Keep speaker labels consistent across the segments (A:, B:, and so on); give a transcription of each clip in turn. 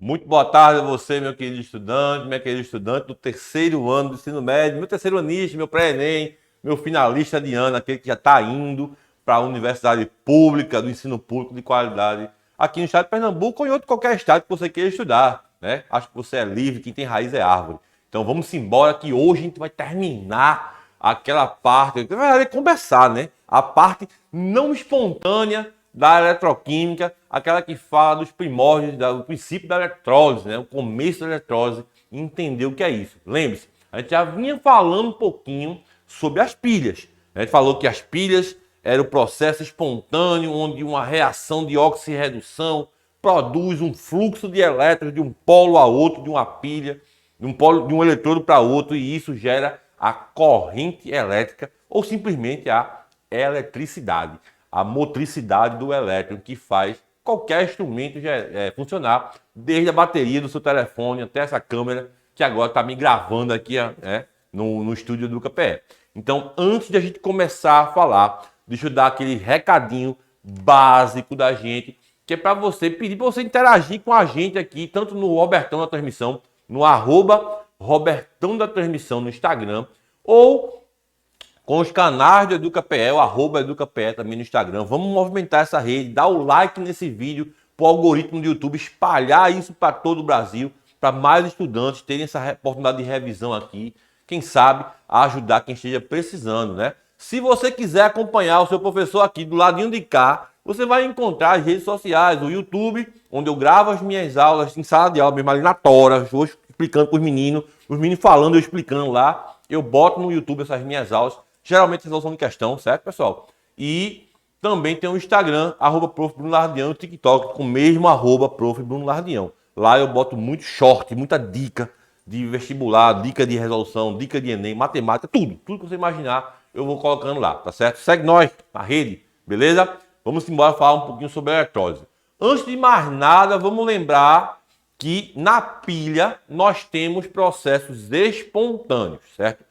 A: Muito boa tarde a você, meu querido estudante, minha querida estudante do terceiro ano do ensino médio, meu terceiro anista, meu pré-ENEM, meu finalista de ano, aquele que já está indo para a universidade pública, do ensino público de qualidade, aqui no estado de Pernambuco ou em outro qualquer estado que você queira estudar, né? Acho que você é livre, quem tem raiz é árvore. Então vamos embora que hoje a gente vai terminar aquela parte, na verdade, começar, né? A parte não espontânea da eletroquímica, aquela que fala dos primórdios, do princípio da eletrólise, né? O começo da eletrólise, e entender o que é isso. Lembre-se, a gente já vinha falando um pouquinho sobre as pilhas. A gente falou que as pilhas era o processo espontâneo, onde uma reação de oxirredução produz um fluxo de elétrons de um polo a outro, de uma pilha, de um eletrodo para outro, e isso gera a corrente elétrica ou simplesmente a eletricidade, a motricidade do elétron que faz qualquer instrumento funcionar, desde a bateria do seu telefone até essa câmera que agora está me gravando aqui no estúdio do KPE. Então, antes de a gente começar a falar, deixa eu dar aquele recadinho básico da gente, que é para você pedir para você interagir com a gente aqui, tanto no Robertão da Transmissão, no @Robertão da Transmissão no Instagram, ou com os canais do EducaPE, o @EducaPE também no Instagram. Vamos movimentar essa rede, dar o like nesse vídeo para o algoritmo do YouTube espalhar isso para todo o Brasil, para mais estudantes terem essa oportunidade de revisão aqui. Quem sabe ajudar quem esteja precisando, né? Se você quiser acompanhar o seu professor aqui do ladinho de cá, você vai encontrar as redes sociais, o YouTube, onde eu gravo as minhas aulas em sala de aula, mesmo ali na tora, hoje explicando para os meninos falando, eu explicando lá. Eu boto no YouTube essas minhas aulas, geralmente resolução de questão, certo, pessoal? E também tem o Instagram, @Prof. Bruno Lardião, e o TikTok, com o mesmo @Prof. Bruno Lardião. Lá eu boto muito short, muita dica de vestibular, dica de resolução, dica de Enem, matemática, tudo que você imaginar, eu vou colocando lá, tá certo? Segue nós na rede, beleza? Vamos embora falar um pouquinho sobre a eletrólise. Antes de mais nada, vamos lembrar que na pilha nós temos processos espontâneos, certo?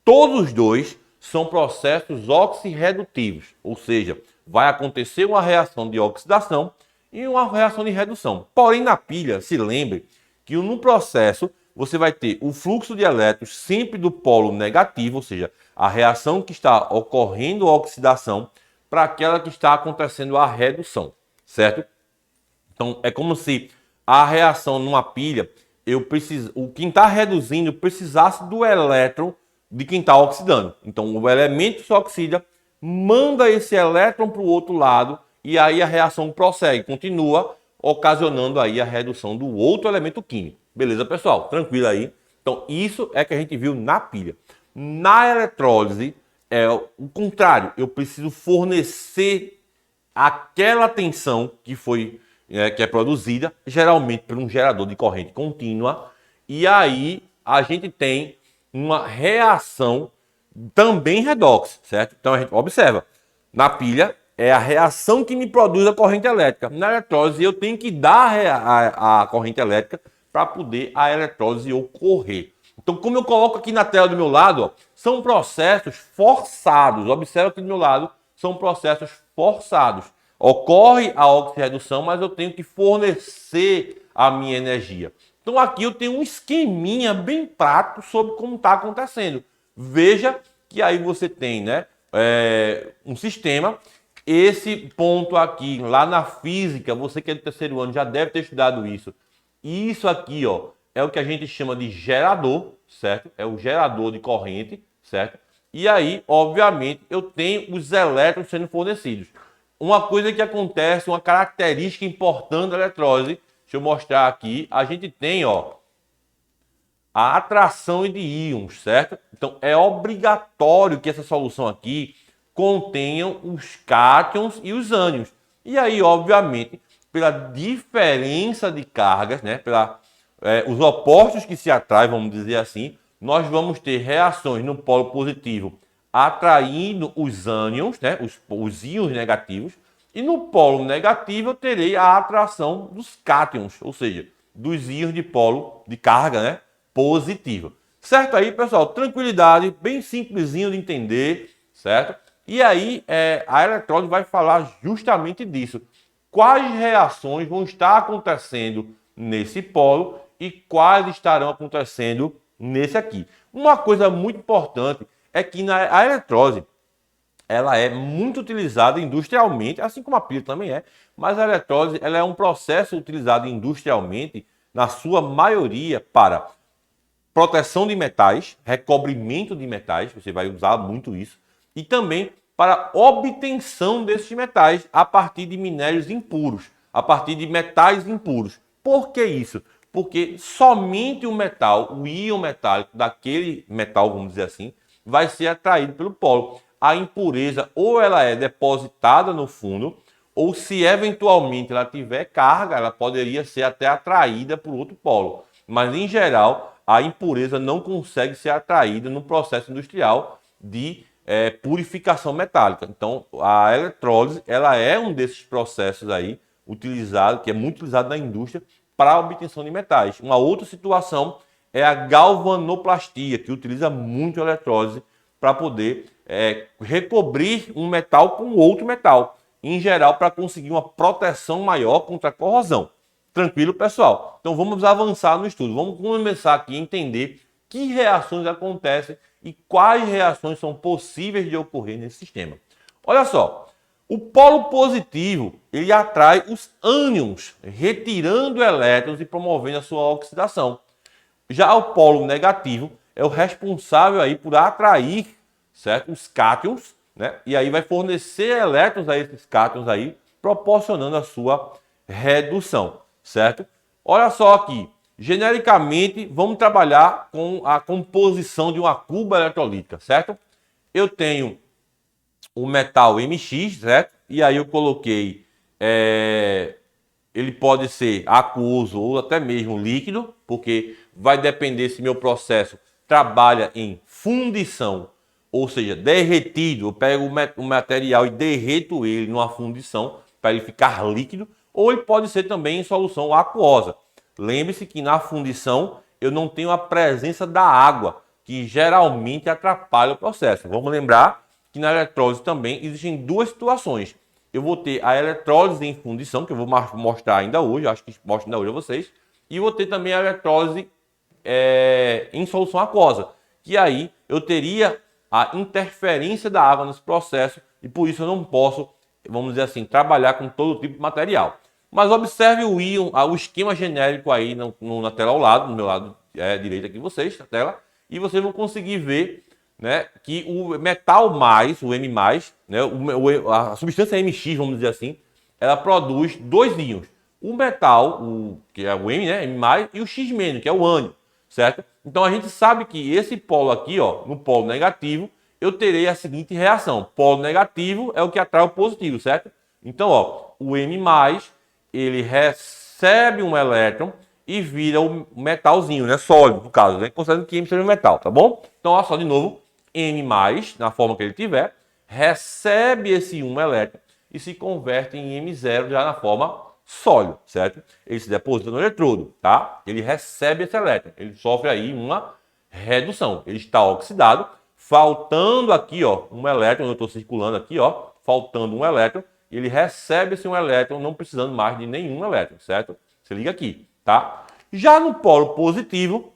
A: Todos os dois são processos oxirredutivos, ou seja, vai acontecer uma reação de oxidação e uma reação de redução. Porém, na pilha, se lembre que no processo você vai ter o fluxo de elétrons sempre do polo negativo, ou seja, a reação que está ocorrendo a oxidação, para aquela que está acontecendo a redução, certo? Então, é como se a reação numa pilha, quem está reduzindo precisasse do elétron de quem está oxidando. Então, o elemento se oxida, manda esse elétron para o outro lado e aí a reação prossegue, continua, ocasionando aí a redução do outro elemento químico. Beleza, pessoal? Tranquilo aí? Então, isso é que a gente viu na pilha. Na eletrólise, é o contrário. Eu preciso fornecer aquela tensão que é produzida, geralmente por um gerador de corrente contínua, e aí a gente tem uma reação também redox, certo? Então a gente observa, na pilha é a reação que me produz a corrente elétrica. Na eletrólise eu tenho que dar a corrente elétrica para poder a eletrólise ocorrer. Então, como eu coloco aqui na tela do meu lado, ó, são processos forçados. Observa aqui do meu lado, são processos forçados. Ocorre a oxirredução, mas eu tenho que fornecer a minha energia. Então, aqui eu tenho um esqueminha bem prático sobre como está acontecendo. Veja que aí você tem, né, um sistema. Esse ponto aqui, lá na física, você que é do terceiro ano já deve ter estudado isso. Isso aqui, ó, é o que a gente chama de gerador, certo? É o gerador de corrente, certo? E aí, obviamente, eu tenho os elétrons sendo fornecidos. Uma coisa que acontece, uma característica importante da eletrólise, deixa eu mostrar aqui, a gente tem, ó, a atração de íons, certo? Então, é obrigatório que essa solução aqui contenham os cátions e os ânions. E aí, obviamente, pela diferença de cargas, né, os opostos que se atraem, vamos dizer assim, nós vamos ter reações no polo positivo atraindo os ânions, né, os íons negativos, e no polo negativo eu terei a atração dos cátions, ou seja, dos íons de polo de carga, né, positiva. Certo aí, pessoal? Tranquilidade, bem simplesinho de entender, certo? E aí a eletrólise vai falar justamente disso. Quais reações vão estar acontecendo nesse polo e quais estarão acontecendo nesse aqui. Uma coisa muito importante é que a eletrólise ela é muito utilizada industrialmente, assim como a pilha também é, mas a eletrólise ela é um processo utilizado industrialmente, na sua maioria, para proteção de metais, recobrimento de metais, você vai usar muito isso, e também para obtenção desses metais a partir de minérios impuros, a partir de metais impuros. Por que isso? Porque somente o metal, o íon metálico daquele metal, vamos dizer assim, vai ser atraído pelo polo. A impureza ou ela é depositada no fundo, ou se eventualmente ela tiver carga, ela poderia ser até atraída por outro polo. Mas em geral, a impureza não consegue ser atraída no processo industrial de purificação metálica. Então, a eletrólise ela é um desses processos aí utilizado, que é muito utilizado na indústria para a obtenção de metais. Uma outra situação é a galvanoplastia, que utiliza muito a eletrólise para poder recobrir um metal com outro metal, em geral para conseguir uma proteção maior contra a corrosão. Tranquilo, pessoal? Então vamos avançar no estudo. Vamos começar aqui a entender que reações acontecem e quais reações são possíveis de ocorrer nesse sistema. Olha só, o polo positivo ele atrai os ânions, retirando elétrons e promovendo a sua oxidação. Já o polo negativo é o responsável aí por atrair, certo, os cátions, né? E aí vai fornecer elétrons a esses cátions aí, proporcionando a sua redução, certo? Olha só aqui, genericamente vamos trabalhar com a composição de uma cuba eletrolítica, certo? Eu tenho o metal MX, certo? E aí eu coloquei, ele pode ser aquoso ou até mesmo líquido, porque vai depender se meu processo trabalha em fundição, ou seja, derretido, eu pego o material e derreto ele numa fundição para ele ficar líquido, ou ele pode ser também em solução aquosa. Lembre-se que na fundição eu não tenho a presença da água, que geralmente atrapalha o processo. Vamos lembrar que na eletrólise também existem duas situações. Eu vou ter a eletrólise em fundição, que eu vou mostrar ainda hoje, acho que mostro ainda hoje a vocês, e vou ter também a eletrólise em solução aquosa, que aí eu teria a interferência da água nesse processo e por isso eu não posso, vamos dizer assim, trabalhar com todo tipo de material. Mas observe o íon, o esquema genérico aí na tela ao lado, no meu lado direito aqui de vocês, na tela, e vocês vão conseguir ver, né, que o metal mais, o M+, né, a substância MX, vamos dizer assim, ela produz dois íons. O metal, que é o M, né, M+, e o X-, que é o ânion, certo? Então a gente sabe que esse polo aqui, ó, no polo negativo, eu terei a seguinte reação. Polo negativo é o que atrai o positivo, certo? Então, ó, o M+, ele recebe um elétron e vira um metalzinho, né? Sólido, no caso, né? Considerando que M seja um metal, tá bom? Então, olha só de novo, M+, na forma que ele tiver, recebe esse um elétron e se converte em M0 já na forma sólido, certo? Ele se deposita no eletrodo, tá? Ele recebe esse elétron, ele sofre aí uma redução, ele está oxidado, faltando aqui, ó, um elétron, eu estou circulando aqui, ó, faltando um elétron, ele recebe esse um elétron, não precisando mais de nenhum elétron, certo? Se liga aqui, tá? Já no polo positivo,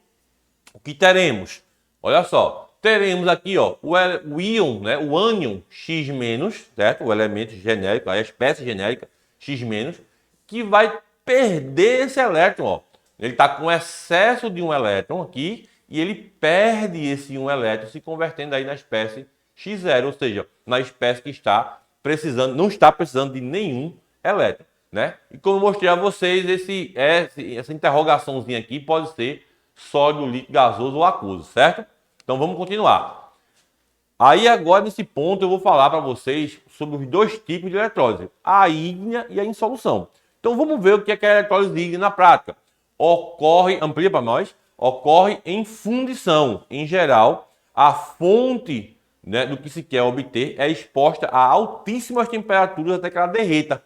A: o que teremos? Olha só, teremos aqui, ó, o íon, né, o ânion X-, certo? O elemento genérico, a espécie genérica X-, que vai perder esse elétron, ó. Ele está com excesso de um elétron aqui e ele perde esse um elétron, se convertendo aí na espécie X0, ou seja, na espécie que está precisando, não está precisando de nenhum elétron, né? E como eu mostrei a vocês, essa interrogaçãozinha aqui pode ser sólido, líquido, gasoso ou aquoso, certo? Então vamos continuar. Aí agora nesse ponto eu vou falar para vocês sobre os dois tipos de eletrólise, a ígnea e a insolução. Então vamos ver o que é a eletrólise ígnea na prática. Ocorre, amplia para nós, ocorre em fundição. Em geral, a fonte, né, do que se quer obter é exposta a altíssimas temperaturas até que ela derreta,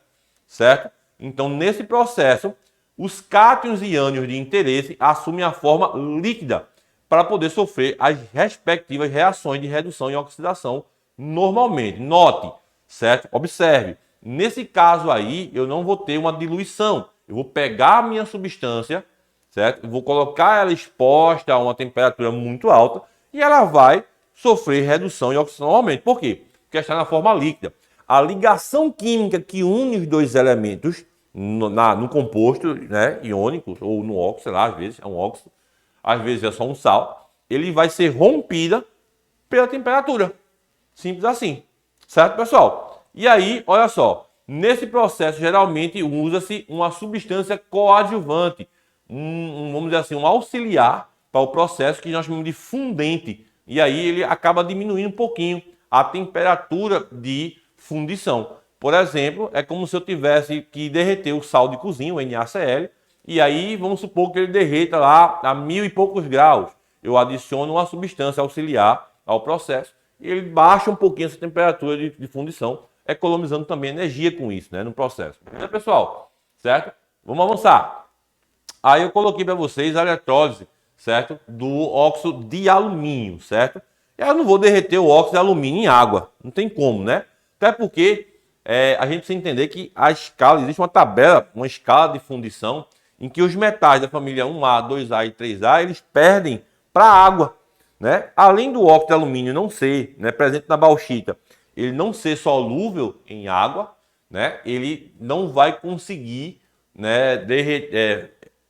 A: certo? Então nesse processo, os cátions e ânions de interesse assumem a forma líquida para poder sofrer as respectivas reações de redução e oxidação normalmente. Note, certo? Observe, nesse caso aí eu não vou ter uma diluição, Eu vou pegar a minha substância, certo? Eu vou colocar ela exposta a uma temperatura muito alta e ela vai sofrer redução e oxidação normalmente. Por quê? Porque está na forma líquida. A ligação química que une os dois elementos no composto, né, iônico ou no óxido, sei lá, às vezes é um óxido, às vezes é só um sal, ele vai ser rompida pela temperatura. Simples assim. Certo, pessoal? E aí, olha só, nesse processo geralmente usa-se uma substância coadjuvante, vamos dizer assim, um auxiliar para o processo que nós chamamos de fundente. E aí ele acaba diminuindo um pouquinho a temperatura de fundição. Por exemplo, é como se eu tivesse que derreter o sal de cozinha, o NaCl, e aí vamos supor que ele derreta lá a 1000 e poucos graus. Eu adiciono uma substância auxiliar ao processo e ele baixa um pouquinho essa temperatura de fundição, economizando também energia com isso, né, no processo. Então, pessoal, certo? Vamos avançar. Aí eu coloquei para vocês a eletrólise, certo? Do óxido de alumínio, certo? Eu não vou derreter o óxido de alumínio em água, não tem como, né? Até porque a gente precisa entender que a escala, existe uma tabela, uma escala de fundição, em que os metais da família 1A, 2A e 3A, eles perdem para a água, né? Além do óxido de alumínio não ser, né, presente na bauxita, ele não ser solúvel em água, né? Ele não vai conseguir, né,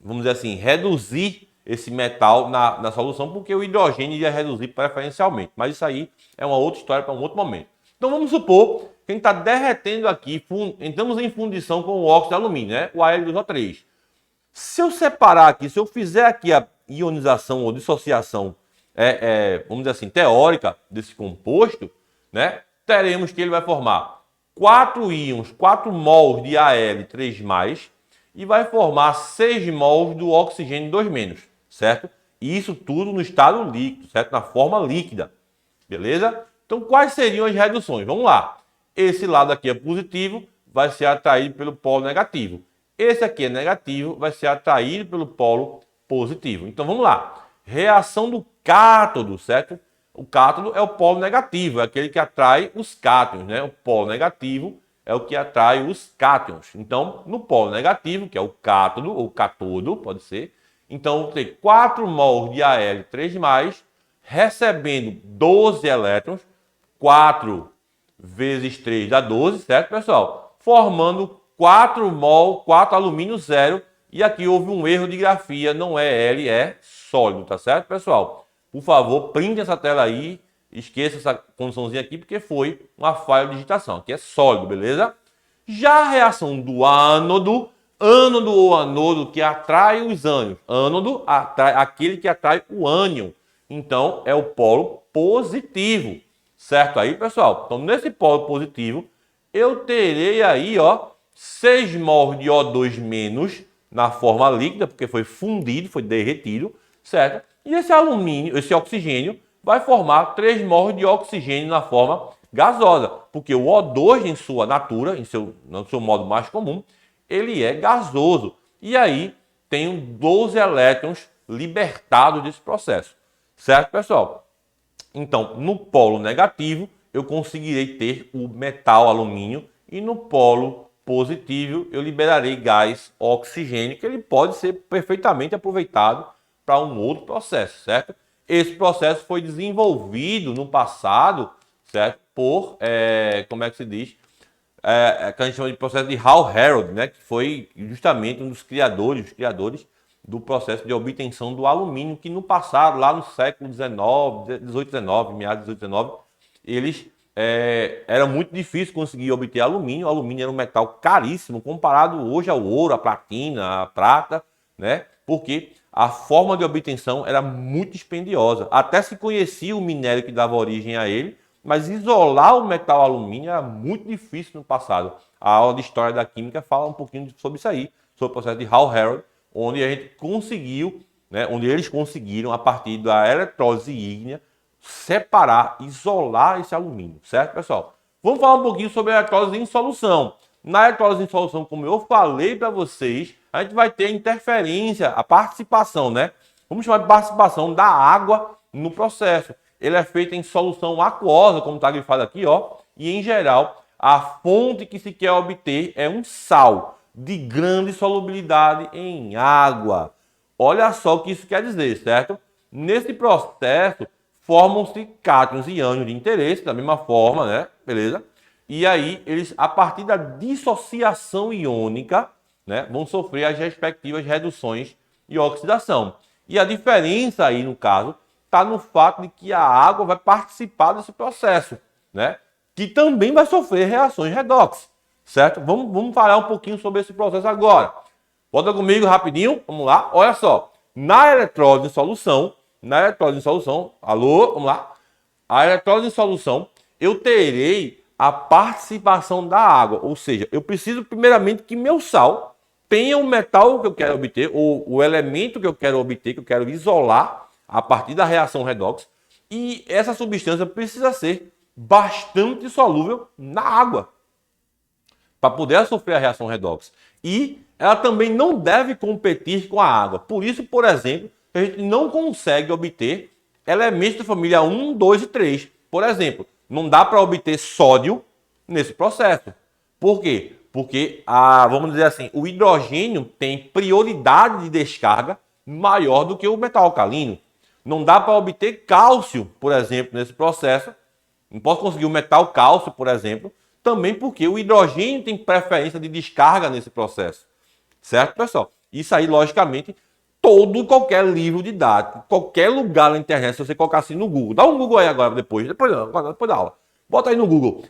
A: vamos dizer assim, reduzir esse metal na solução, porque o hidrogênio ia reduzir preferencialmente. Mas isso aí é uma outra história para um outro momento. Então vamos supor que a gente está derretendo aqui, entramos em fundição com o óxido de alumínio, né? O Al2O3. Se eu separar aqui, se eu fizer aqui a ionização ou dissociação, vamos dizer assim, teórica desse composto, né? Teremos que ele vai formar 4 íons, 4 mols de Al3+, e vai formar 6 mols do oxigênio 2-, certo? E isso tudo no estado líquido, certo? Na forma líquida, beleza? Então, quais seriam as reduções? Vamos lá. Esse lado aqui é positivo, vai ser atraído pelo polo negativo. Esse aqui é negativo, vai ser atraído pelo polo positivo. Então, vamos lá. Reação do cátodo, certo? O cátodo é o polo negativo, é aquele que atrai os cátions, né? O polo negativo é o que atrai os cátions. Então, no polo negativo, que é o cátodo ou cátodo, pode ser. Então, eu vou ter 4 mols de Al3+, recebendo 12 elétrons, 4 vezes 3 dá 12, certo, pessoal? Formando 4 mol, 4 alumínio 0. E aqui houve um erro de grafia, não é L, é sólido, tá certo, pessoal? Por favor, print essa tela aí, esqueça essa condiçãozinha aqui, porque foi uma falha de digitação. Aqui é sólido, beleza? Já a reação do ânodo ou anodo que atrai os ânions. Ânodo atrai aquele que atrai o ânion. Então, é o polo positivo. Certo aí, pessoal? Então, nesse polo positivo, eu terei aí, ó, 6 mols de O2- na forma líquida, porque foi fundido, foi derretido, certo? E esse alumínio, esse oxigênio, vai formar 3 mols de oxigênio na forma gasosa, porque o O2, em sua natura, no seu modo mais comum, ele é gasoso. E aí, tenho 12 elétrons libertados desse processo. Certo, pessoal? Então, no polo negativo, eu conseguirei ter o metal alumínio e no polo positivo, eu liberarei gás oxigênio, que ele pode ser perfeitamente aproveitado para um outro processo, certo? Esse processo foi desenvolvido no passado, certo? Por, como é que se diz? Que a gente chama de processo de Hal Herold, né? Que foi justamente um dos criadores do processo de obtenção do alumínio, que no passado, lá no século XIX, 18, 19, meados de 18, 19, eles era muito difícil conseguir obter alumínio. O alumínio era um metal caríssimo comparado hoje ao ouro, à platina, à prata, né? Porque a forma de obtenção era muito dispendiosa. Até se conhecia o minério que dava origem a ele, mas isolar o metal alumínio era muito difícil no passado. A aula de História da Química fala um pouquinho sobre isso aí, sobre o processo de Hal Herold, onde a gente conseguiu, né, onde eles conseguiram, a partir da eletrólise ígnea, separar, isolar esse alumínio, certo, pessoal? Vamos falar um pouquinho sobre a eletrólise em solução. Na eletrólise em solução, como eu falei para vocês, a gente vai ter a interferência, a participação, né? Vamos chamar de participação da água no processo. Ele é feito em solução aquosa, como está grifado aqui, ó, e em geral, a fonte que se quer obter é um sal. de grande solubilidade em água. Olha só o que isso quer dizer, certo? Nesse processo, formam-se cátions e ânions de interesse, da mesma forma, né? Beleza? E aí, eles, a partir da dissociação iônica, né, vão sofrer as respectivas reduções e oxidação. E a diferença aí, no caso, está no fato de que a água vai participar desse processo, né? Que também vai sofrer reações redox, certo? Vamos falar um pouquinho sobre esse processo agora. Volta comigo rapidinho, vamos lá. Olha só, na eletrólise em solução, alô, vamos lá. A eletrólise em solução, eu terei a participação da água, ou seja, eu preciso primeiramente que meu sal tenha o metal que eu quero obter, ou o elemento que eu quero obter, que eu quero isolar a partir da reação redox, e essa substância precisa ser bastante solúvel na água para poder sofrer a reação redox. E ela também não deve competir com a água. Por isso, por exemplo, a gente não consegue obter elementos da família 1, 2 e 3. Por exemplo, não dá para obter sódio nesse processo. Por quê? Porque, vamos dizer assim, o hidrogênio tem prioridade de descarga maior do que o metal alcalino. Não dá para obter cálcio, por exemplo, nesse processo. Não posso conseguir o metal cálcio, por exemplo, também porque o hidrogênio tem preferência de descarga nesse processo. Certo, pessoal? Isso aí, logicamente, qualquer livro didático, qualquer lugar na internet, se você colocar assim no Google, dá um Google aí agora, depois da aula. Bota aí no Google.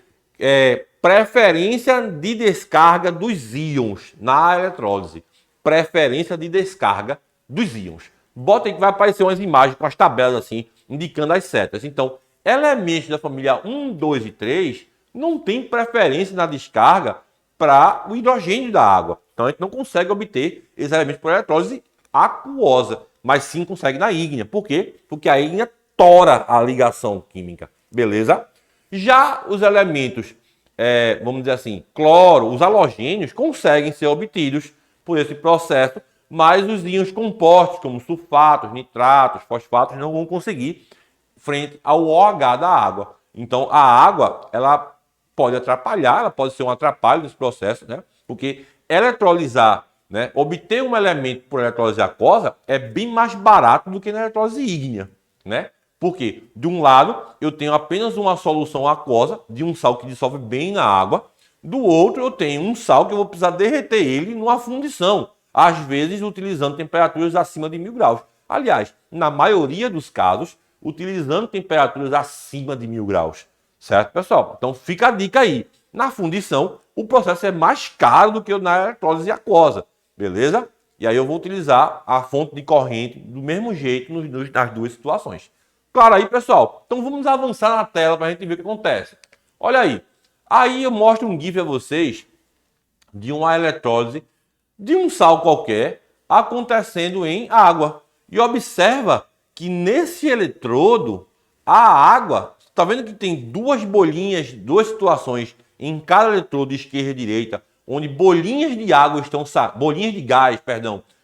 A: Preferência de descarga dos íons na eletrólise. Preferência de descarga dos íons. Bota aí que vai aparecer umas imagens com as tabelas assim, indicando as setas. Então, elementos da família 1, 2 e 3 não tem preferência na descarga para o hidrogênio da água. Então, a gente não consegue obter esses elementos por eletrólise aquosa, mas sim consegue na ígnea. Por quê? Porque a ígnea tora a ligação química. Beleza? Já os elementos, vamos dizer assim, cloro, os halogênios, conseguem ser obtidos por esse processo, mas os íons compostos, como sulfatos, nitratos, fosfatos, não vão conseguir frente ao OH da água. Então, a água, ela pode atrapalhar, ela pode ser um atrapalho nesse processo, né? Porque eletrolizar, né, obter um elemento por eletrólise aquosa é bem mais barato do que na eletrólise ígnea, né? Porque, de um lado, eu tenho apenas uma solução aquosa de um sal que dissolve bem na água, do outro eu tenho um sal que eu vou precisar derreter ele numa fundição, às vezes utilizando temperaturas acima de 1000 graus. Aliás, na maioria dos casos, utilizando temperaturas acima de 1000 graus. Certo, pessoal? Então fica a dica aí. Na fundição, o processo é mais caro do que na eletrólise aquosa. Beleza? E aí eu vou utilizar a fonte de corrente do mesmo jeito nas duas situações. Claro aí, pessoal? Então vamos avançar na tela para a gente ver o que acontece. Olha aí. Aí eu mostro um GIF a vocês de uma eletrólise de um sal qualquer acontecendo em água. E observa que nesse eletrodo, a água, está vendo que tem duas bolinhas, duas situações em cada eletrodo, esquerda e direita, onde bolinhas de água bolinhas de gás,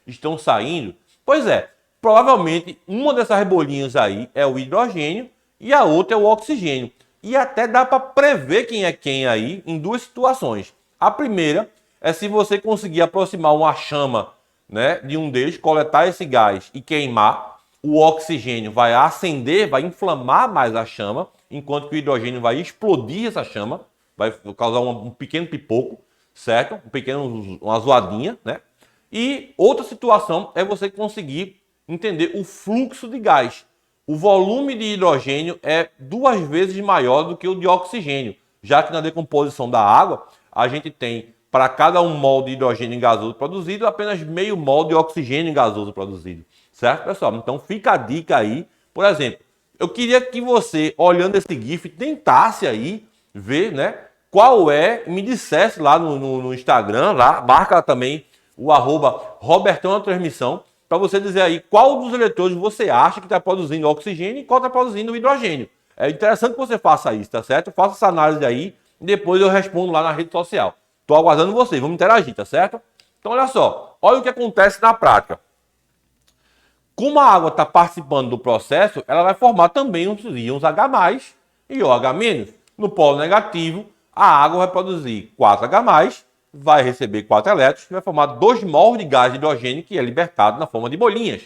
A: estão saindo? Pois é, provavelmente uma dessas bolinhas aí é o hidrogênio e a outra é o oxigênio. E até dá para prever quem é quem aí em duas situações. A primeira é se você conseguir aproximar uma chama, né, de um deles, coletar esse gás e queimar, o oxigênio vai acender, vai inflamar mais a chama, enquanto que o hidrogênio vai explodir essa chama, vai causar um pequeno pipoco, certo? Uma zoadinha, né? E outra situação é você conseguir entender o fluxo de gás. O volume de hidrogênio é 2 vezes maior do que o de oxigênio, já que na decomposição da água, a gente tem, para cada 1 mol de hidrogênio gasoso produzido, apenas meio mol de oxigênio gasoso produzido. Certo, pessoal? Então fica a dica aí. Por exemplo, eu queria que você, olhando esse GIF, tentasse aí ver, né, qual é, me dissesse lá no Instagram, lá, marca também o @Robertão na transmissão, para você dizer aí qual dos eletrodos você acha que está produzindo oxigênio e qual está produzindo hidrogênio. É interessante que você faça isso, tá certo? Faça essa análise aí e depois eu respondo lá na rede social. Estou aguardando vocês, vamos interagir, tá certo? Então olha só, olha o que acontece na prática. Como a água está participando do processo, ela vai formar também os íons H+, e OH-. No polo negativo, a água vai produzir 4H+, vai receber 4 elétrons e vai formar 2 mols de gás de hidrogênio que é libertado na forma de bolinhas.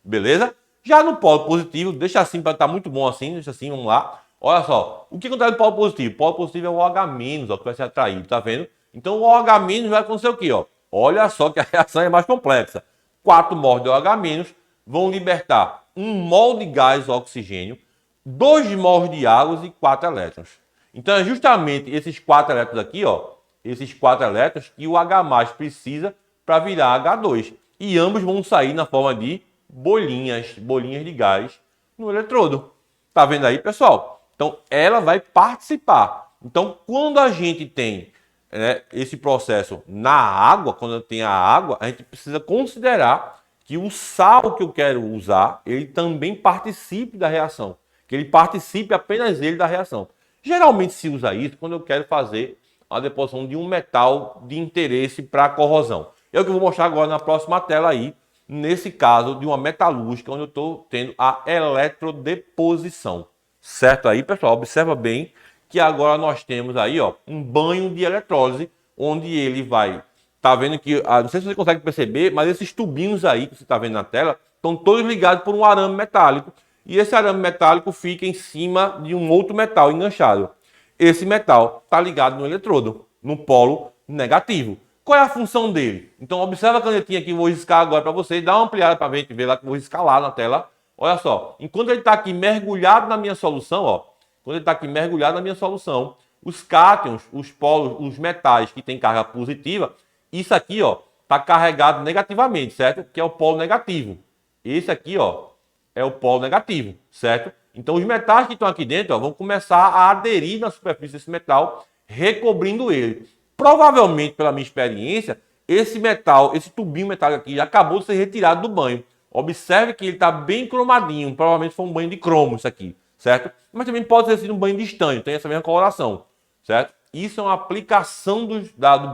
A: Beleza? Já no polo positivo, deixa assim para estar muito bom assim, deixa assim, vamos lá. Olha só, o que acontece no polo positivo? O polo positivo é o OH-, ó, que vai ser atraído, tá vendo? Então o OH- vai acontecer o quê? Ó? Olha só que a reação é mais complexa. 4 mols de OH- vão libertar 1 mol de gás oxigênio, 2 mols de água e 4 elétrons. Então é justamente esses 4 elétrons aqui, ó, esses 4 elétrons que o H+ precisa para virar H2. E ambos vão sair na forma de bolinhas de gás no eletrodo. Tá vendo aí, pessoal? Então ela vai participar. Então quando a gente tem, né, esse processo na água, quando tem a água, a gente precisa considerar que o sal que eu quero usar, ele também participe da reação. Que ele participe apenas ele da reação. Geralmente se usa isso quando eu quero fazer a deposição de um metal de interesse para a corrosão. É o que eu vou mostrar agora na próxima tela aí, nesse caso de uma metalúrgica, onde eu estou tendo a eletrodeposição. Certo aí, pessoal? Observa bem que agora nós temos aí, ó, um banho de eletrólise, onde ele vai... Tá vendo que, não sei se você consegue perceber, mas esses tubinhos aí que você está vendo na tela, estão todos ligados por um arame metálico. E esse arame metálico fica em cima de um outro metal enganchado. Esse metal está ligado no eletrodo, no polo negativo. Qual é a função dele? Então observa a canetinha que eu vou riscar agora para vocês, dá uma ampliada para a gente ver lá que eu vou riscar lá na tela. Olha só, enquanto ele está aqui mergulhado na minha solução, ó, quando ele está aqui mergulhado na minha solução, os cátions, os polos, os metais que têm carga positiva, isso aqui, ó, está carregado negativamente, certo? Que é o polo negativo. Esse aqui, ó, é o polo negativo, certo? Então os metais que estão aqui dentro, ó, vão começar a aderir na superfície desse metal, recobrindo ele. Provavelmente, pela minha experiência, esse metal, esse tubinho metálico aqui, já acabou de ser retirado do banho. Observe que ele está bem cromadinho, provavelmente foi um banho de cromo isso aqui, certo? Mas também pode ter sido um banho de estanho, tem essa mesma coloração, certo? Isso é uma aplicação do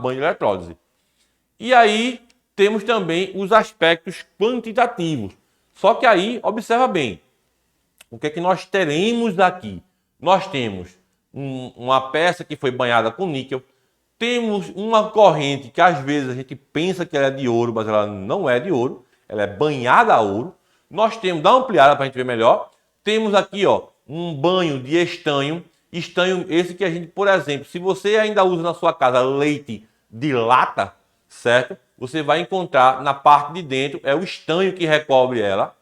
A: banho de eletrólise. E aí temos também os aspectos quantitativos. Só que aí, observa bem, o que é que nós teremos aqui? Nós temos uma peça que foi banhada com níquel, temos uma corrente que às vezes a gente pensa que ela é de ouro, mas ela não é de ouro, ela é banhada a ouro. Nós temos, dá uma ampliada para a gente ver melhor, temos aqui, ó, um banho de estanho, estanho esse que a gente, por exemplo, se você ainda usa na sua casa leite de lata, certo? Você vai encontrar na parte de dentro, é o estanho que recobre ela.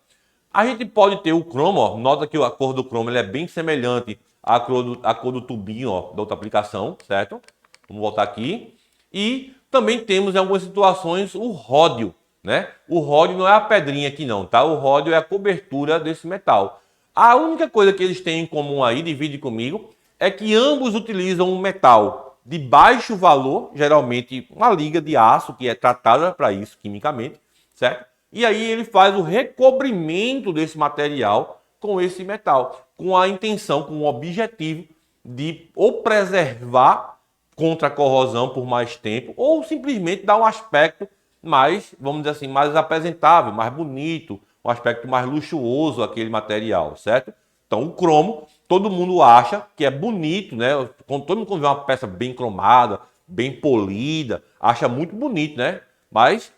A: A gente pode ter o cromo, ó, nota que a cor do cromo ele é bem semelhante à cor do tubinho, ó, da outra aplicação, certo? Vamos voltar aqui. E também temos em algumas situações o ródio, né? O ródio não é a pedrinha aqui não, tá? O ródio é a cobertura desse metal. A única coisa que eles têm em comum aí, divide comigo, é que ambos utilizam um metal de baixo valor, geralmente uma liga de aço que é tratada para isso quimicamente, certo? E aí ele faz o recobrimento desse material com esse metal, com a intenção, com o objetivo de ou preservar contra a corrosão por mais tempo, ou simplesmente dar um aspecto mais, vamos dizer assim, mais apresentável, mais bonito, um aspecto mais luxuoso aquele material, certo? Então o cromo, todo mundo acha que é bonito, né? Todo mundo quando vê uma peça bem cromada, bem polida, acha muito bonito, né? Mas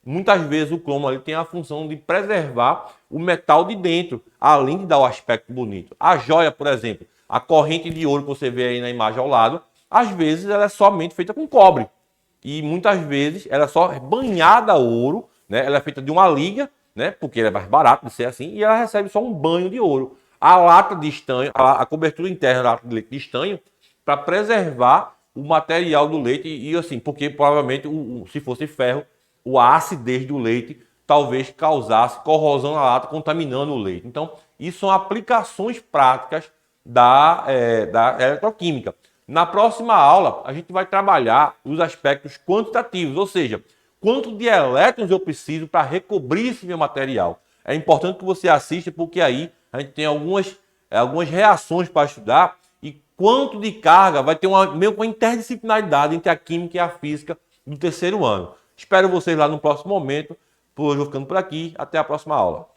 A: muitas vezes o cromo ali tem a função de preservar o metal de dentro, além de dar o aspecto bonito. A joia, por exemplo, a corrente de ouro que você vê aí na imagem ao lado, às vezes ela é somente feita com cobre. E muitas vezes ela é só banhada a ouro, né? Ela é feita de uma liga, né? Porque ela é mais barato de ser assim, e ela recebe só um banho de ouro. A lata de estanho, a cobertura interna da lata de leite de estanho, para preservar o material do leite, e assim, porque provavelmente, se fosse ferro, a acidez do leite talvez causasse corrosão na lata, contaminando o leite. Então, isso são aplicações práticas da eletroquímica. Na próxima aula, a gente vai trabalhar os aspectos quantitativos, ou seja, quanto de elétrons eu preciso para recobrir esse meu material. É importante que você assista, porque aí a gente tem algumas reações para estudar e quanto de carga vai ter meio com uma interdisciplinaridade entre a química e a física do terceiro ano. Espero vocês lá no próximo momento. Por hoje eu vou ficando por aqui. Até a próxima aula.